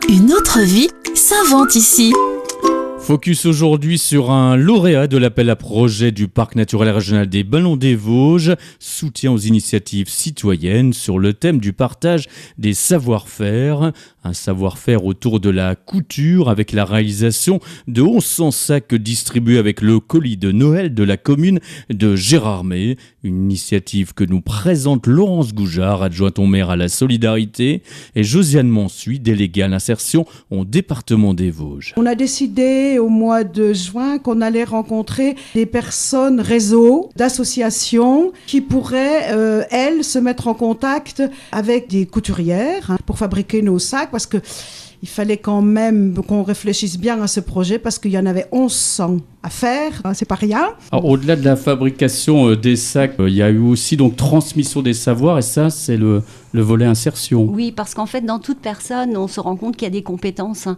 Une autre vie s'invente ici. Focus aujourd'hui sur un lauréat de l'appel à projet du Parc naturel régional des Ballons des Vosges, soutien aux initiatives citoyennes sur le thème du partage des savoir-faire. Un savoir-faire autour de la couture avec la réalisation de 1100 sacs distribués avec le colis de Noël de la commune de Gérardmer. Une initiative que nous présente Laurence Goujard, adjointe au maire à la solidarité, et Josiane Mansuy, déléguée à l'insertion au département des Vosges. On a décidé au mois de juin qu'on allait rencontrer des personnes réseaux d'associations qui pourraient, elles, se mettre en contact avec des couturières pour fabriquer nos sacs, parce que il fallait quand même qu'on réfléchisse bien à ce projet parce qu'il y en avait 1100 à faire, c'est pas rien. Alors, au-delà de la fabrication des sacs, il y a eu aussi donc transmission des savoirs, et ça c'est le volet insertion. Oui, parce qu'en fait dans toute personne on se rend compte qu'il y a des compétences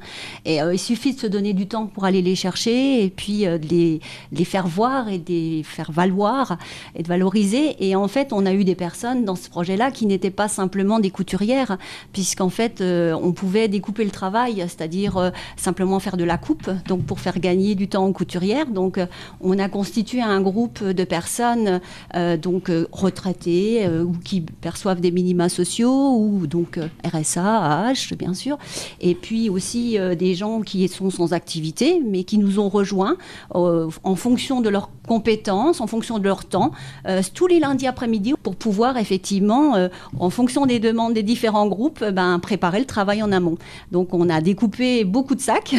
et il suffit de se donner du temps pour aller les chercher et puis de les faire voir et de les faire valoir et de valoriser. Et en fait on a eu des personnes dans ce projet-là qui n'étaient pas simplement des couturières, puisqu'en fait on pouvait découper le travail, c'est-à-dire simplement faire de la coupe, donc pour faire gagner du temps aux couturières. Donc on a constitué un groupe de personnes retraitées ou qui perçoivent des minima sociaux ou donc RSA, AH bien sûr, et puis aussi des gens qui sont sans activité mais qui nous ont rejoints en fonction de leurs compétences, en fonction de leur temps, tous les lundis après-midi pour pouvoir effectivement, en fonction des demandes des différents groupes, préparer le travail en amont. Donc on a découpé beaucoup de sacs.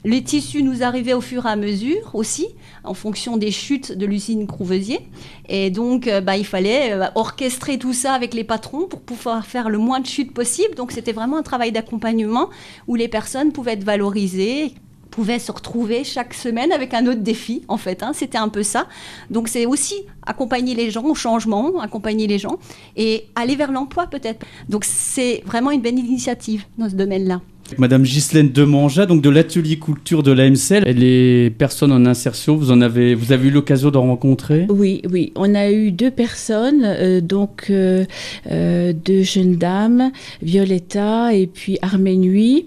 Les tissus nous arrivaient au fur et à mesure aussi, en fonction des chutes de l'usine Courvoisier. Et donc il fallait orchestrer tout ça avec les patrons pour pouvoir faire le moins de chutes possible. Donc c'était vraiment un travail d'accompagnement où les personnes pouvaient être valorisées, pouvaient se retrouver chaque semaine avec un autre défi, en fait. C'était un peu ça. Donc c'est aussi accompagner les gens au changement, accompagner les gens et aller vers l'emploi peut-être. Donc c'est vraiment une belle initiative dans ce domaine-là. Madame Ghislaine Demanja, donc de l'atelier culture de l'AMCL, et les personnes en insertion, vous avez eu l'occasion d'en rencontrer ? Oui, on a eu 2 personnes, deux jeunes dames, Violetta et puis Arménuit.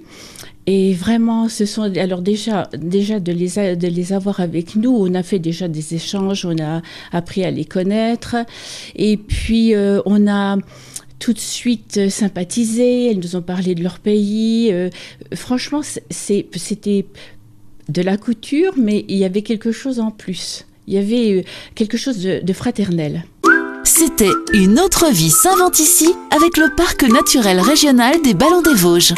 Et vraiment, ce sont alors déjà de les avoir avec nous. On a fait déjà des échanges, on a appris à les connaître, et puis on a tout de suite sympathisé. Elles nous ont parlé de leur pays. Franchement, c'était de la couture, mais il y avait quelque chose en plus. Il y avait quelque chose de fraternel. C'était Une autre vie s'invente ici avec le Parc naturel régional des Ballons des Vosges.